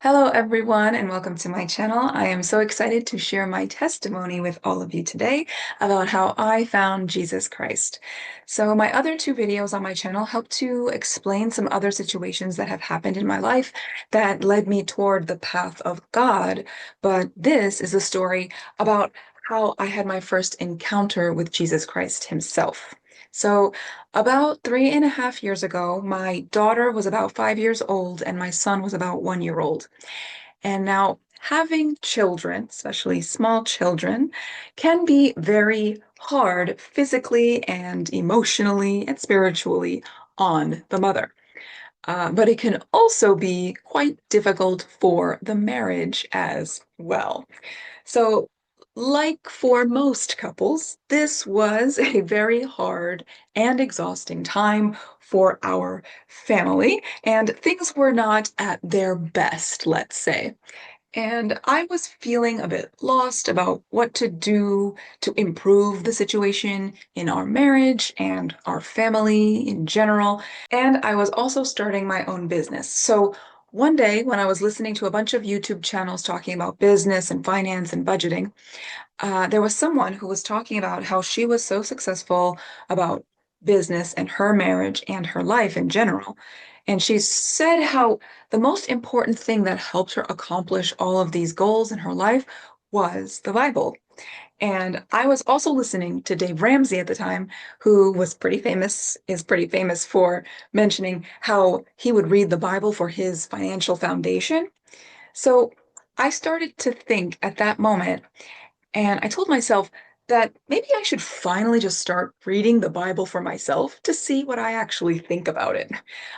Hello, everyone, and welcome to my channel. I am so excited to share my testimony with all of you today about how I found Jesus Christ. So, my other two videos on my channel help to explain some other situations that have happened in my life that led me toward the path of God. But this is a story about how I had my first encounter with Jesus Christ himself. So, about 3.5 years ago, my daughter was about 5 years old and my son was about 1 year old. And now, having children, especially small children, can be very hard physically and emotionally and spiritually on the mother. But it can also be quite difficult for the marriage as well. So, like for most couples, this was a very hard and exhausting time for our family, and things were not at their best, let's say. And I was feeling a bit lost about what to do to improve the situation in our marriage and our family in general. And I was also starting my own business. So one day, when I was listening to a bunch of YouTube channels talking about business and finance and budgeting, there was someone who was talking about how she was so successful about business and her marriage and her life in general. And she said how the most important thing that helped her accomplish all of these goals in her life was the Bible. And I was also listening to Dave Ramsey at the time, who was pretty famous, is pretty famous for mentioning how he would read the Bible for his financial foundation. So I started to think at that moment, and I told myself that maybe I should finally just start reading the Bible for myself to see what I actually think about it.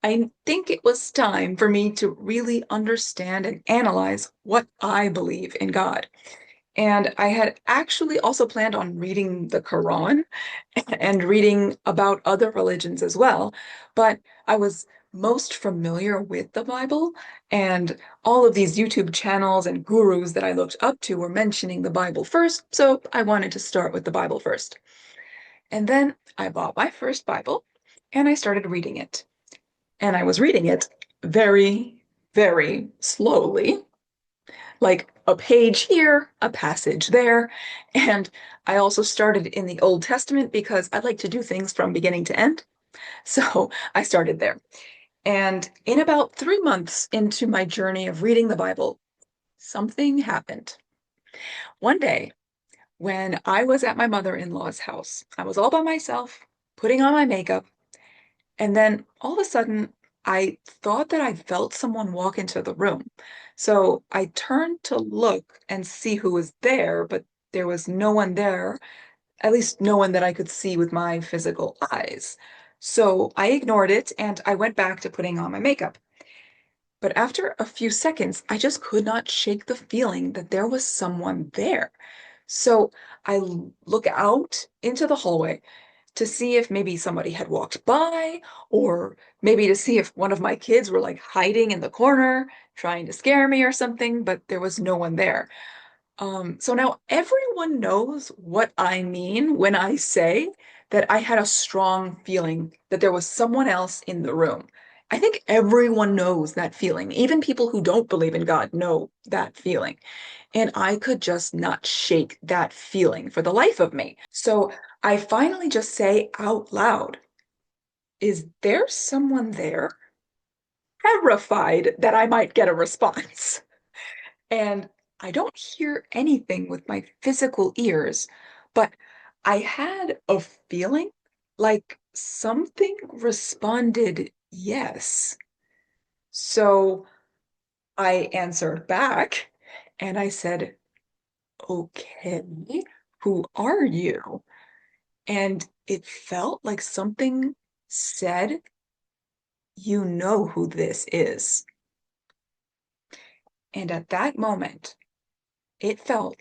I think it was time for me to really understand and analyze what I believe in God. And I had actually also planned on reading the Quran and reading about other religions as well. But I was most familiar with the Bible, and all of these YouTube channels and gurus that I looked up to were mentioning the Bible first, so I wanted to start with the Bible first. And then I bought my first Bible and I started reading it. And I was reading it very, very slowly, like a page here, a passage there. And I also started in the Old Testament because I like to do things from beginning to end. So I started there. And in about 3 months into my journey of reading the Bible, something happened. One day, when I was at my mother-in-law's house, I was all by myself, putting on my makeup, and then all of a sudden, I thought that I felt someone walk into the room. So I turned to look and see who was there, but there was no one there, at least no one that I could see with my physical eyes. So I ignored it and I went back to putting on my makeup. But after a few seconds, I just could not shake the feeling that there was someone there. So look out into the hallway to see if maybe somebody had walked by, or maybe to see if one of my kids were like hiding in the corner, trying to scare me or something, but there was no one there. So now everyone knows what I mean when I say that I had a strong feeling that there was someone else in the room. I think everyone knows that feeling. Even people who don't believe in God know that feeling. And I could just not shake that feeling for the life of me. So I finally just say out loud, "Is there someone there?" Terrified that I might get a response. And I don't hear anything with my physical ears, but I had a feeling like something responded yes. So I answered back and I said, "Okay, who are you?" And it felt like something said, "You know who this is." And at that moment, it felt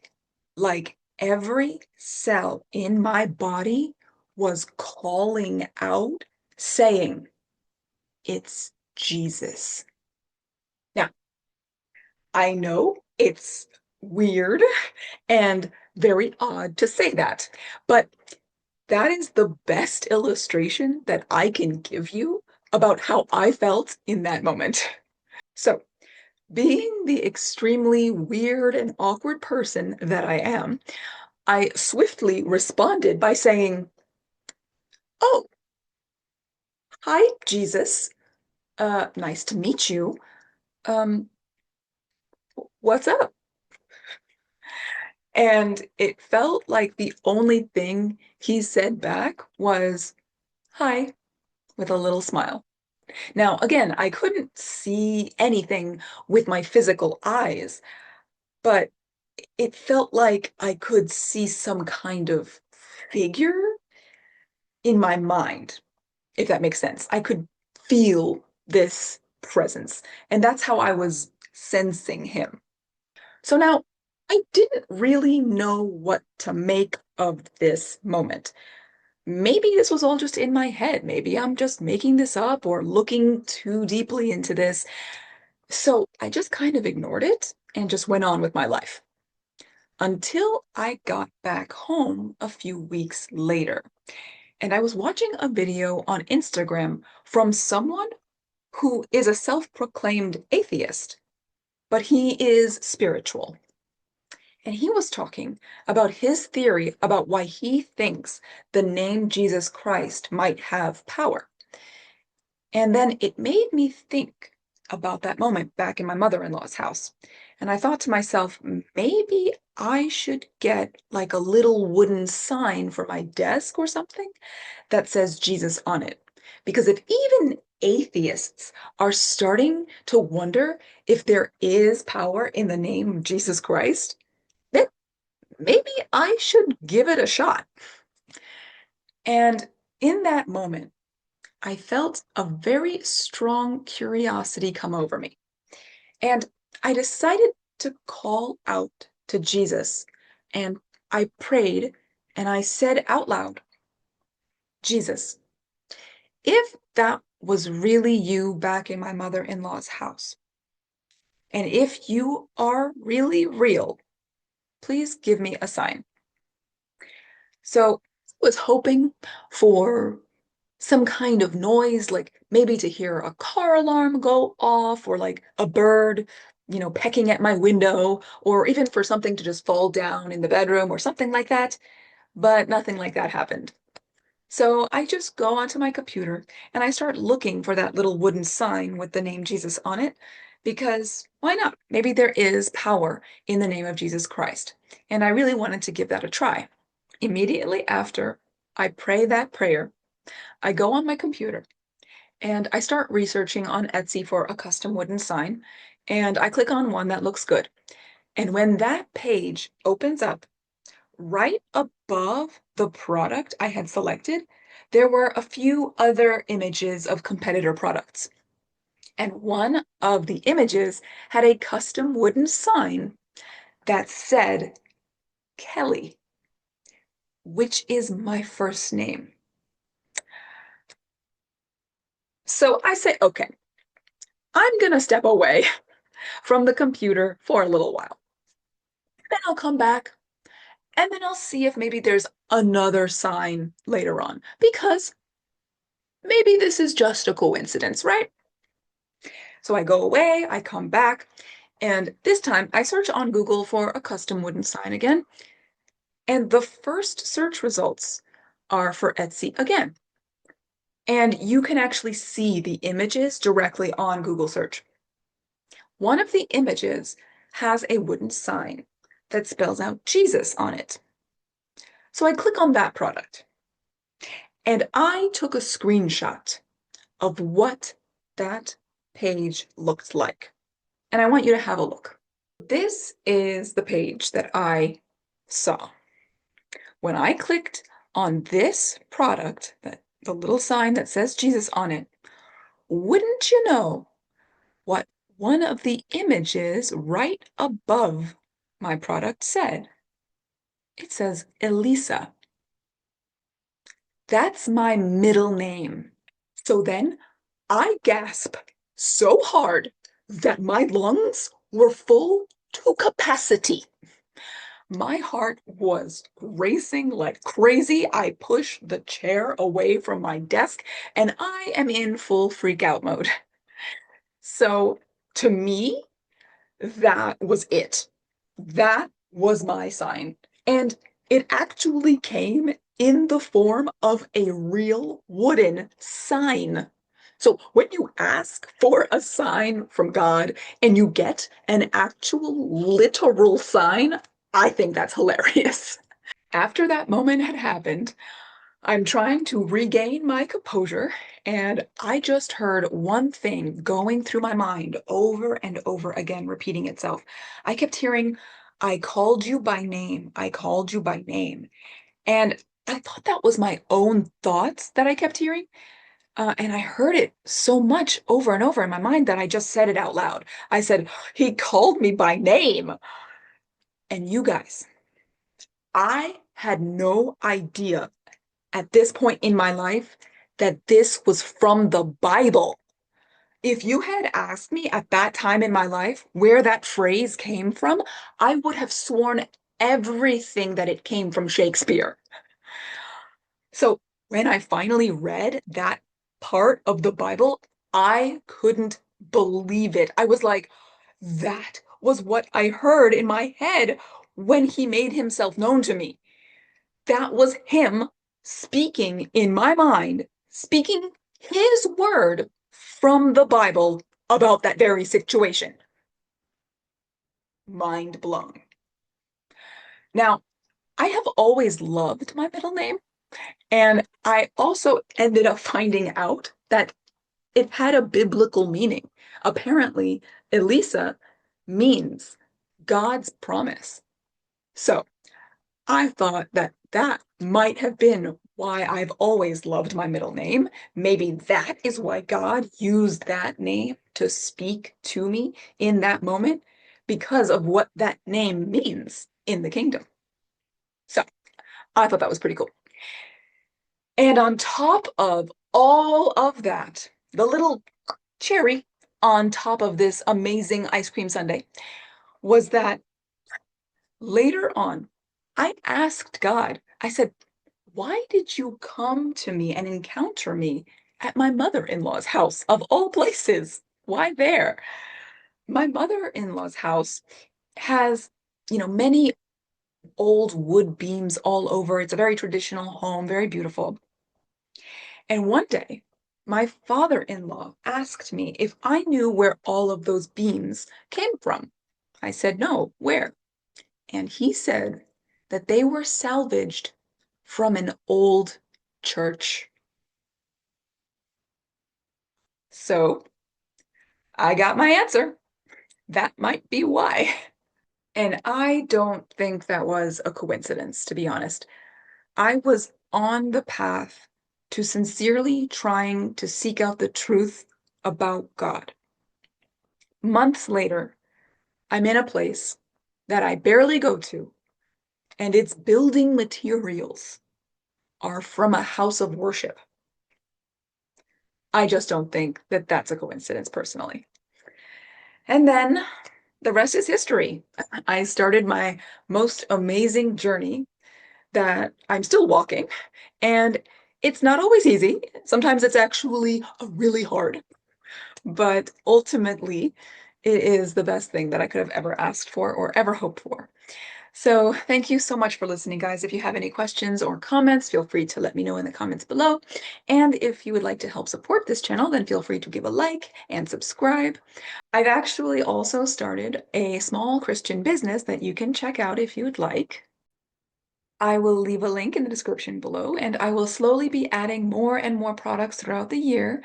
like every cell in my body was calling out, saying, "It's Jesus." Now, I know it's weird and very odd to say that, but that is the best illustration that I can give you about how I felt in that moment. So, Being the extremely weird and awkward person that I am, I swiftly responded by saying, "Oh, hi, Jesus. Nice to meet you. Um, what's up?" And it felt like the only thing he said back was, "Hi," with a little smile. Now, again, I couldn't see anything with my physical eyes, but it felt like I could see some kind of figure in my mind, if that makes sense. I could feel this presence, and that's how I was sensing him. So now I didn't really know what to make of this moment. Maybe this was all just in my head. Maybe I'm just making this up or looking too deeply into this. So I just kind of ignored it and just went on with my life until I got back home a few weeks later. And I was watching a video on Instagram from someone who is a self-proclaimed atheist, but he is spiritual. And he was talking about his theory about why he thinks the name Jesus Christ might have power. And then it made me think about that moment back in my mother-in-law's house. And I thought to myself, maybe I should get like a little wooden sign for my desk or something that says Jesus on it. Because if even atheists are starting to wonder if there is power in the name of Jesus Christ, then maybe I should give it a shot. And in that moment, I felt a very strong curiosity come over me. And I decided to call out to Jesus. And I prayed and I said out loud, "Jesus, if that was really you back in my mother-in-law's house, and if you are really real, please give me a sign." So I was hoping for some kind of noise, like maybe to hear a car alarm go off or like a bird, pecking at my window, or even for something to just fall down in the bedroom or something like that. But nothing like that happened. So I just go onto my computer and I start looking for that little wooden sign with the name Jesus on it because why not? Maybe there is power in the name of Jesus Christ. And I really wanted to give that a try. Immediately after I pray that prayer, I go on my computer and I start researching on Etsy for a custom wooden sign, and I click on one that looks good. And when that page opens up, right above the product I had selected, there were a few other images of competitor products. And one of the images had a custom wooden sign that said Kelly, which is my first name. So I say, okay, I'm going to step away from the computer for a little while. Then I'll come back and then I'll see if maybe there's another sign later on because maybe this is just a coincidence, right? So I go away, I come back, and this time I search on Google for a custom wooden sign again. And the first search results are for Etsy again. And you can actually see the images directly on Google search. One of the images has a wooden sign that spells out Jesus on it. So I click on that product and I took a screenshot of what that page looked like. And I want you to have a look. This is the page that I saw. When I clicked on this product, the little sign that says Jesus on it, wouldn't you know what one of the images right above my product said? It says Elisa. That's my middle name. So then I gasp so hard that my lungs were full to capacity. My heart was racing like crazy. I push the chair away from my desk and I am in full freak out mode. So to me, that was it. That was my sign. And it actually came in the form of a real wooden sign. So when you ask for a sign from God and you get an actual literal sign, I think that's hilarious. After that moment had happened, I'm trying to regain my composure, and I just heard one thing going through my mind over and over again, repeating itself. I kept hearing, I called you by name. I called you by name. And I thought that was my own thoughts that I kept hearing. And I heard it so much over and over in my mind that I just said it out loud. I said, he called me by name. And you guys, I had no idea at this point in my life that this was from the Bible. If you had asked me at that time in my life where that phrase came from, I would have sworn everything that it came from Shakespeare. So when I finally read that part of the Bible, I couldn't believe it. I was like, that was what I heard in my head when he made himself known to me. That was him speaking in my mind, speaking his word from the Bible about that very situation. Mind blown. Now, I have always loved my middle name, and I also ended up finding out that it had a biblical meaning. Apparently, Elisa means God's promise. So I thought that that might have been why I've always loved my middle name. Maybe that is why God used that name to speak to me in that moment because of what that name means in the kingdom. So I thought that was pretty cool. And on top of all of that, the little cherry on top of this amazing ice cream sundae was that later on, I asked God, I said, why did you come to me and encounter me at my mother-in-law's house of all places? Why there? My mother-in-law's house has, many old wood beams all over. It's a very traditional home, very beautiful. And one day, my father-in-law asked me if I knew where all of those beams came from. I said, no, where? And he said that they were salvaged from an old church. So I got my answer. That might be why. And I don't think that was a coincidence, to be honest. I was on the path to sincerely trying to seek out the truth about God. Months later, I'm in a place that I barely go to, and its building materials are from a house of worship. I just don't think that that's a coincidence personally. And then the rest is history. I started my most amazing journey that I'm still walking, and it's not always easy. Sometimes it's actually really hard, but ultimately, it is the best thing that I could have ever asked for or ever hoped for. So thank you so much for listening, guys. If you have any questions or comments, feel free to let me know in the comments below. And if you would like to help support this channel, then feel free to give a like and subscribe. I've actually also started a small Christian business that you can check out if you would like. I will leave a link in the description below, and I will slowly be adding more and more products throughout the year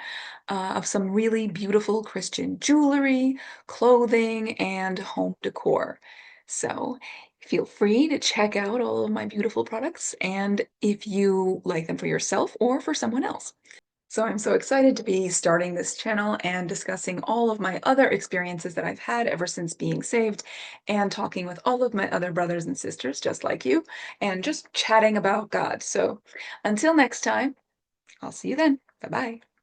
of some really beautiful Christian jewelry, clothing, and home decor. So feel free to check out all of my beautiful products, and if you like them for yourself or for someone else. So I'm so excited to be starting this channel and discussing all of my other experiences that I've had ever since being saved and talking with all of my other brothers and sisters just like you and just chatting about God. So until next time, I'll see you then. Bye-bye.